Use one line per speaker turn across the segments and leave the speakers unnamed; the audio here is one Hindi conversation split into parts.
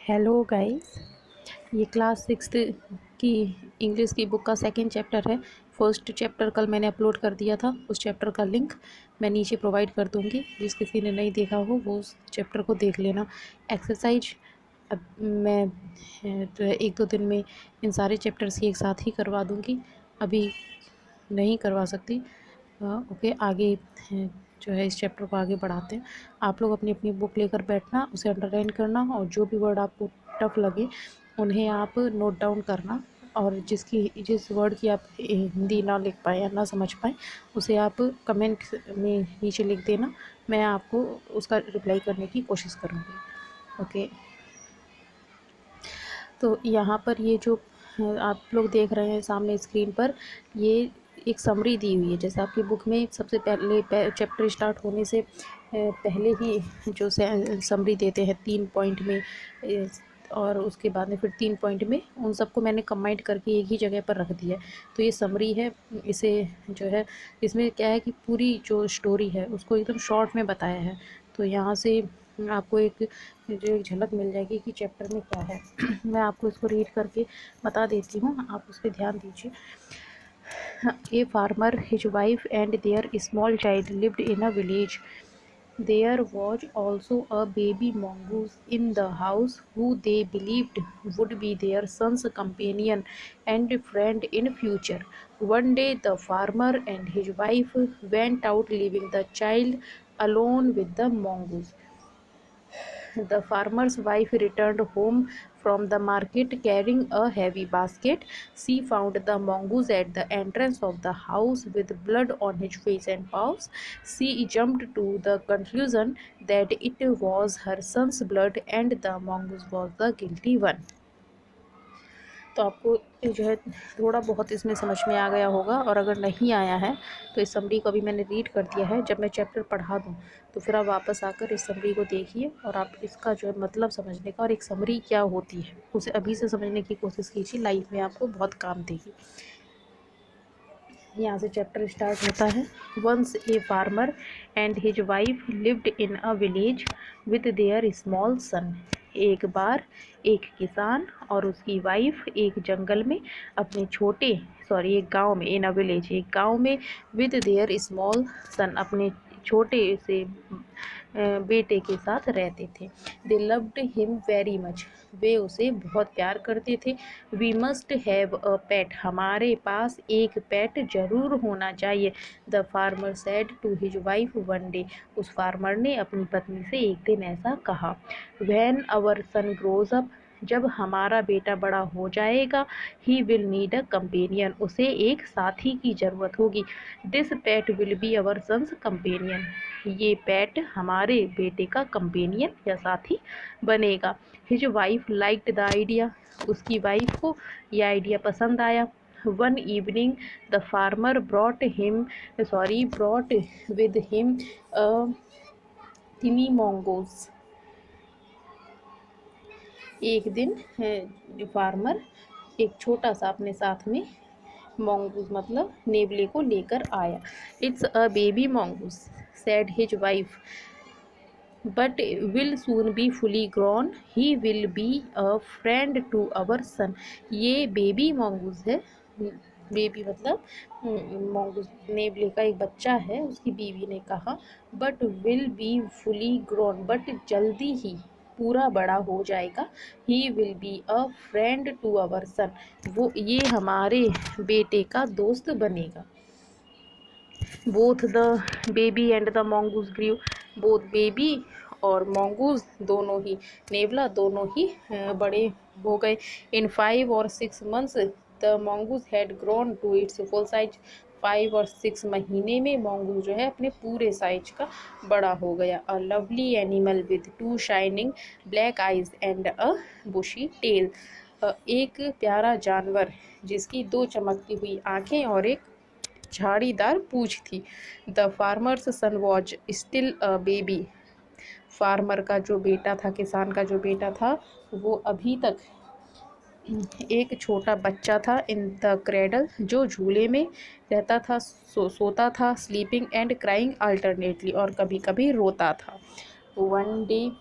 Hello guys. ये क्लास सिक्स्थ की इंग्लिश की बुक का सेकंड चैप्टर है। फर्स्ट चैप्टर कल मैंने अपलोड कर दिया था। उस चैप्टर का लिंक मैं नीचे प्रोवाइड कर दूंगी। जिस किसी ने नहीं देखा हो वो उस चैप्टर को देख लेना। एक्सरसाइज अब मैं तो एक दो दिन में इन सारे चैप्टर्स की एक साथ ही करवा दूंगी। अभी नहीं करवा सकती। ओके, आगे जो है इस चैप्टर को आगे बढ़ाते हैं। आप लोग अपनी अपनी बुक लेकर बैठना, उसे अंडरलाइन करना और जो भी वर्ड आपको टफ लगे उन्हें आप नोट डाउन करना। और जिस वर्ड की आप हिंदी ना लिख पाए या ना समझ पाए उसे आप कमेंट में नीचे लिख देना। मैं आपको उसका रिप्लाई करने की कोशिश करूँगी। ओके, तो यहाँ पर ये जो आप लोग देख रहे हैं सामने स्क्रीन पर, ये एक समरी दी हुई है। जैसे आपकी बुक में सबसे पहले चैप्टर स्टार्ट होने से पहले ही जो समरी देते हैं 3 पॉइंट में, और उसके बाद में फिर 3 पॉइंट में उन सबको मैंने कंबाइंड करके एक ही जगह पर रख दिया है। तो ये समरी है। इसे जो है, इसमें क्या है कि पूरी जो स्टोरी है उसको एकदम शॉर्ट में बताया है। तो यहाँ से आपको जो एक झलक मिल जाएगी कि चैप्टर में क्या है। मैं आपको इसको रीड करके बता देती हूँ, आप उस पर ध्यान दीजिए। A farmer, his wife and their small child lived in a village. There was also a baby mongoose in the house who they believed would be their son's companion and friend in future. One day the farmer and his wife went out, leaving the child alone with the mongoose. The farmer's wife returned home from the market carrying a heavy basket. She found the mongoose at the entrance of the house with blood on his face and paws. She jumped to the conclusion that it was her son's blood and the mongoose was the guilty one. तो आपको जो है थोड़ा बहुत इसमें समझ में आ गया होगा, और अगर नहीं आया है तो इस समरी को अभी मैंने रीड कर दिया है। जब मैं चैप्टर पढ़ा दूँ तो फिर आप वापस आकर इस समरी को देखिए और आप इसका जो है मतलब समझने का, और एक समरी क्या होती है उसे अभी से समझने की कोशिश कीजिए। लाइफ में आपको बहुत काम देगी। यहाँ से चैप्टर स्टार्ट होता है। Once a farmer and his wife lived in a village with their small son. एक बार एक किसान और उसकी वाइफ एक जंगल में अपने एक गांव में, इन अ विलेज एक गांव में, विद देयर स्मॉल सन अपने छोटे से बेटे के साथ रहते थे। They loved him very much, वे उसे बहुत प्यार करते थे। We must have a pet, हमारे पास एक पेट जरूर होना चाहिए। The farmer said to his wife one day, उस फार्मर ने अपनी पत्नी से एक दिन ऐसा कहा। When our son grows up, जब हमारा बेटा बड़ा हो जाएगा, he will need a companion, उसे एक साथी की जरूरत होगी। This pet will be our sons companion, ये पेट हमारे बेटे का कंपेनियन या साथी बनेगा। His wife liked the idea, उसकी वाइफ को यह आइडिया पसंद आया। One evening the farmer brought with him a टिनी mongoose. एक दिन फार्मर एक छोटा सा अपने साथ में mongoose मतलब नेवले को लेकर आया। It's a baby mongoose, said his wife, but will soon be fully grown. He will be a friend to our son. ये बेबी mongoose है। बेबी मतलब mongoose नेवले का एक बच्चा है, उसकी बीवी ने कहा। But will be fully grown, but जल्दी ही पूरा बड़ा हो जाएगा। He will be a friend to our son, ये हमारे बेटे का दोस्त बनेगा। Both the baby and the mongoose grieve, both baby और mongoose दोनों ही, नेवला दोनों ही बड़े हो गए। इन 5 और 6 months the mongoose had grown to its full size, 5 और 6 महीने में mongoose जो है अपने पूरे साइज का बड़ा हो गया। A lovely animal with 2 shining black eyes and a bushy tail, एक प्यारा जानवर जिसकी 2 चमकती हुई आंखें और एक झाड़ीदार पूंछ थी। The farmer's son was still a baby, farmer का जो बेटा था, किसान का जो बेटा था, वो अभी तक एक छोटा बच्चा था। इन द क्रेडल, जो झूले में रहता था, सोता था। स्लीपिंग एंड क्राइंग अल्टरनेटली, और कभी कभी रोता था। One day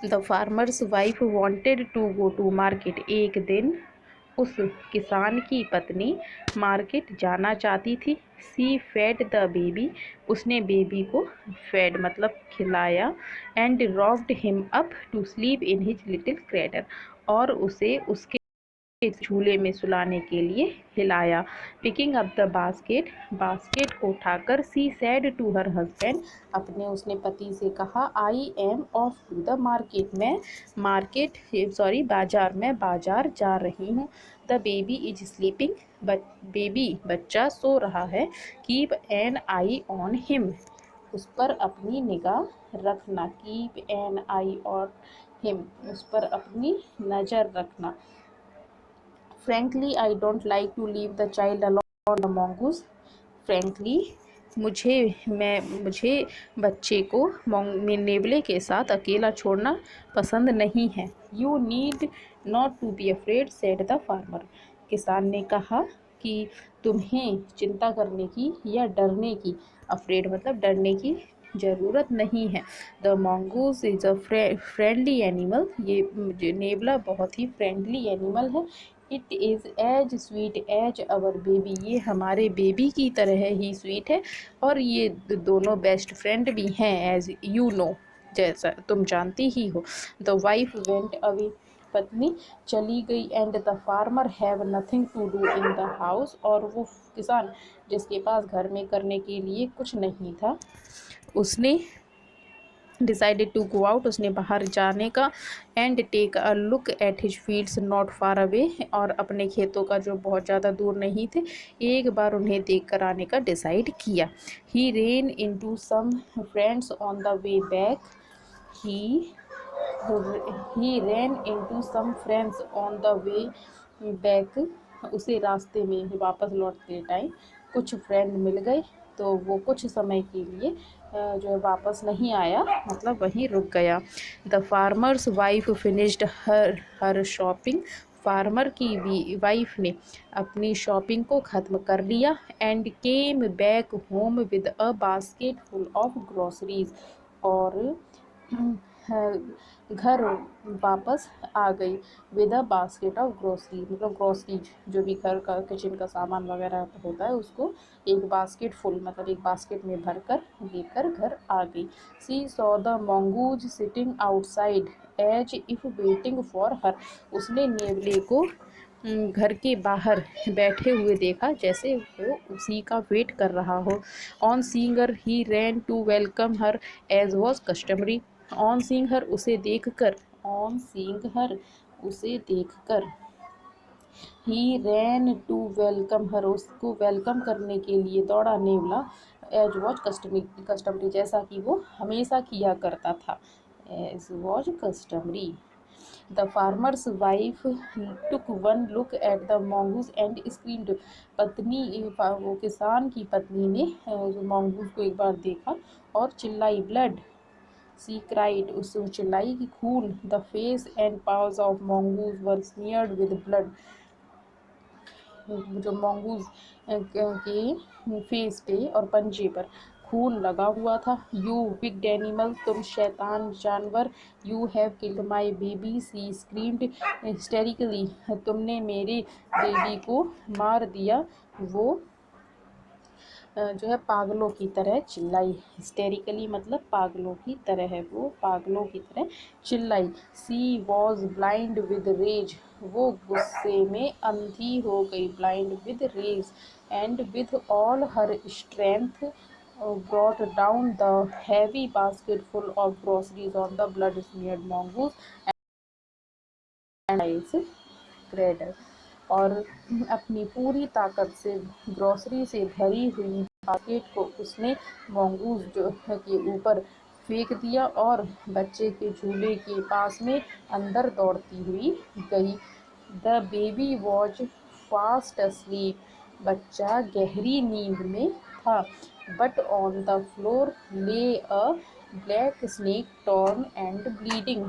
the farmer's wife wanted to go to market. एक दिन उस किसान की पत्नी मार्केट जाना चाहती थी। सी फेड द बेबी, उसने बेबी को फेड मतलब खिलाया। And rocked him up to sleep in his little cradle, और उसे उसके झूले में सुलाने के लिए हिलाया। Picking up the basket, basket को उठाकर she said to her husband, उसने पति से कहा, I am off to the market, मैं बाजार में बाजार जा रही हूँ। The baby is sleeping, baby बच्चा सो रहा है। Keep an eye on him, उस पर अपनी निगाह रखना। Keep an eye on him, उस पर अपनी नज़र रखना। Frankly I don't like to leave the child alone the mongoose। फ्रेंकली मुझे बच्चे को नेवले के साथ अकेला छोड़ना पसंद नहीं है। You need not to be afraid said the farmer, किसान ने कहा कि तुम्हें चिंता करने की या डरने की, अफ्रेड मतलब डरने की ज़रूरत नहीं है। The mongoose is a friendly animal, ये नेवला बहुत ही फ्रेंडली एनिमल है। It is as sweet as our baby, ये हमारे बेबी की तरह ही स्वीट है, और ये दोनों बेस्ट फ्रेंड भी हैं, एज यू नो, जैसा तुम जानती ही हो। द वाइफ वेंट अवे, पत्नी चली गई। And the farmer have nothing to do in the house, और वो किसान जिसके पास घर में करने के लिए कुछ नहीं था, उसने डिसाइडेड टू गो आउट, उसने बाहर जाने का। And take a look at his fields not far away, और अपने खेतों का जो बहुत ज़्यादा दूर नहीं थे, एक बार उन्हें देख कर आने का डिसाइड किया। He ran into some friends on the way back, he ran into some friends on the way back, उसे रास्ते में वापस लौटते टाइम कुछ फ्रेंड मिल गए, तो वो कुछ समय के लिए जो है वापस नहीं आया, मतलब वहीं रुक गया। The farmer's wife finished her shopping, farmer की वाइफ ने अपनी शॉपिंग को ख़त्म कर लिया। And came back home with a basket full of groceries, और घर वापस आ गई। With a basket of grocery, मतलब ग्रोसरीज जो भी घर का किचन का सामान वगैरह होता है, उसको एक बास्केट फुल मतलब एक बास्केट में भर कर लेकर घर आ गई। She saw the mongoose sitting outside as if waiting for her, उसने नेवले को घर के बाहर बैठे हुए देखा, जैसे वो उसी का वेट कर रहा हो। On seeing her he ran to welcome her as was customary, on seeing her उसे देखकर, ऑन सीइंग हर उसे देखकर, ही रैन टू वेलकम हर उसको वेलकम करने के लिए दौड़ा नेवला। एज वॉज कस्टमरी जैसा कि वो हमेशा किया करता था, as was customary. The farmer's wife took one look at the mongoose and screamed, वो किसान की पत्नी ने mongoose को एक बार देखा और चिल्लाई। ब्लड, सी क्राइड, उससे चिल्लाई कि खून। The face and paws of mongoose were smeared with blood, जो mongoose के फेस पे और पंजे पर खून लगा हुआ था। यू विक्ड एनिमल, तुम शैतान जानवर। You have killed my baby, she screamed hysterically, तुमने मेरे बेबी को मार दिया, वो जो है पागलों की तरह चिल्लाई। हिस्टेरिकली मतलब पागलों की तरह है, वो पागलों की तरह चिल्लाई। She was blind with rage, वो गुस्से में अंधी हो गई। Blind with rage and with all her strength brought down the heavy basket full of groceries on the blood smeared mongoose and ice cradle, और अपनी पूरी ताकत से ग्रॉसरी से भरी हुई बास्केट को उसने mongoose जो के ऊपर फेंक दिया, और बच्चे के झूले के पास में अंदर दौड़ती हुई गई। The baby was fast asleep, बच्चा गहरी नींद में था। बट ऑन द फ्लोर ले अ black snake torn and bleeding,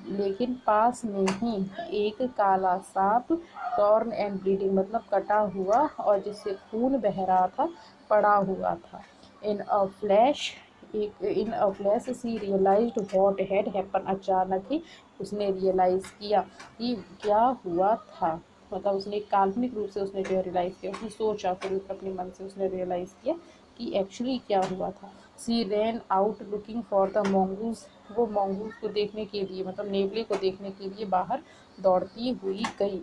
लेकिन पास में ही एक काला सांप, टॉर्न एंड ब्लीडिंग मतलब कटा हुआ और जिससे खून बह रहा था, पड़ा हुआ था। इन अ फ्लैश, एक in a flash she realised what had happen, अचानक ही उसने रियलाइज़ किया कि क्या हुआ था। मतलब उसने काल्पनिक रूप से उसने जो है रियलाइज़ किया, उसने सोचा, फिर अपने मन से उसने रियलाइज़ किया कि एक्चुअली क्या हुआ था। She ran out looking for the mongoose, वो मोंगूज को देखने के लिए, मतलब नेवले को देखने के लिए बाहर दौड़ती हुई गई।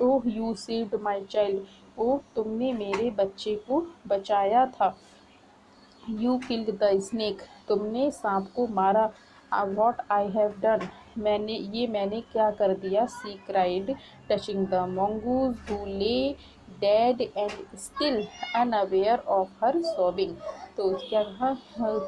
Oh you saved my child, oh तुमने मेरे बच्चे को बचाया था। यू किल्ड द स्नेक, तुमने सांप को मारा। व्हाट आई हैव डन, मैंने क्या कर दिया। She cried touching the mongoose who lay dead and still unaware of her sobbing। तो क्या कहा,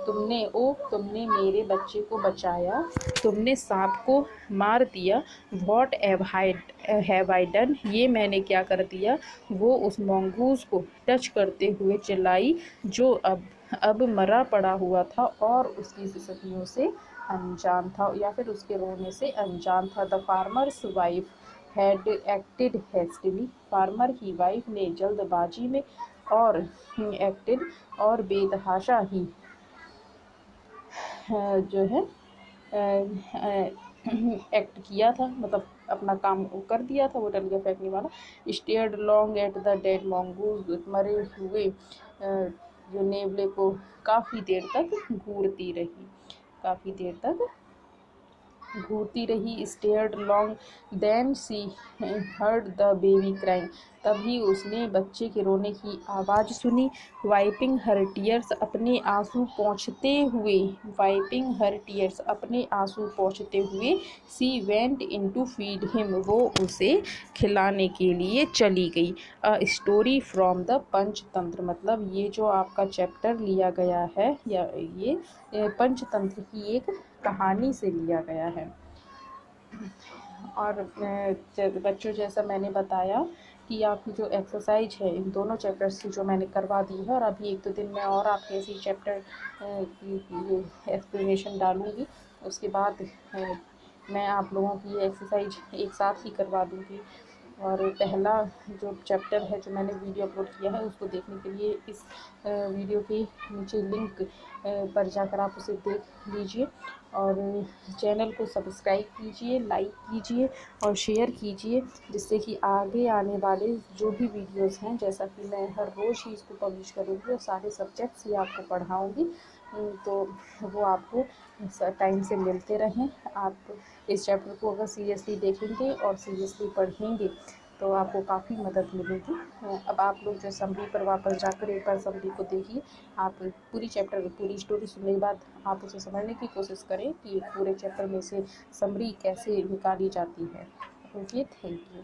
तुमने मेरे बच्चे को बचाया, तुमने सांप को मार दिया। व्हाट हैव आई डन, ये मैंने क्या कर दिया। वो उस मंगूज को टच करते हुए चिल्लाई, जो अब मरा पड़ा हुआ था और उसकी सिसकियों से अनजान था, या फिर उसके रोने से अनजान था। The farmer's wife had acted hastily, farmer की वाइफ ने जल्दबाजी में और एक्टेड और बेतहाशा ही जो है एक्ट किया था, मतलब अपना काम कर दिया था, वो डलिया फेंकने वाला। Stared long at the dead mongoose, मरे हुए जो नेवले को काफ़ी देर तक घूरती रही, काफ़ी देर तक घूरती रही। Stared long then she heard the baby crying, तभी उसने बच्चे के रोने की आवाज़ सुनी। वाइपिंग हर टीयर्स, अपने आंसू पोंछते हुए, वाइपिंग हर टीयर्स, अपने आंसू पोंछते हुए। She went in to feed him, वो उसे खिलाने के लिए चली गई। A story from the Panchatantra, मतलब ये जो आपका चैप्टर लिया गया है, या ये पंचतंत्र की एक कहानी से लिया गया है। और बच्चों, जैसा मैंने बताया कि आपकी जो एक्सरसाइज है इन दोनों चैप्टर्स की जो मैंने करवा दी है, और अभी 1-2 दिन में और आपके इसी चैप्टर की एक्सप्लेनेशन डालूँगी। उसके बाद मैं आप लोगों की ये एक्सरसाइज एक साथ ही करवा दूँगी। और पहला जो चैप्टर है जो मैंने वीडियो अपलोड किया है, उसको देखने के लिए इस वीडियो के नीचे लिंक पर जाकर आप उसे देख लीजिए, और चैनल को सब्सक्राइब कीजिए, लाइक कीजिए और शेयर कीजिए, जिससे कि आगे आने वाले जो भी वीडियोस हैं, जैसा कि मैं हर रोज़ ही इसको पब्लिश करूँगी और सारे सब्जेक्ट्स ही आपको पढ़ाऊँगी, तो वो आपको टाइम से मिलते रहें। आप इस चैप्टर को अगर सीरियसली देखेंगे और सीरियसली पढ़ेंगे तो आपको काफ़ी मदद मिलेगी। अब आप लोग जो समरी पर वापस जाकर एक बार समरी को देखिए। आप पूरी चैप्टर पूरी स्टोरी सुनने के बाद आप उसे समझने की कोशिश करें कि पूरे चैप्टर में से समरी कैसे निकाली जाती है। Okay, thank you.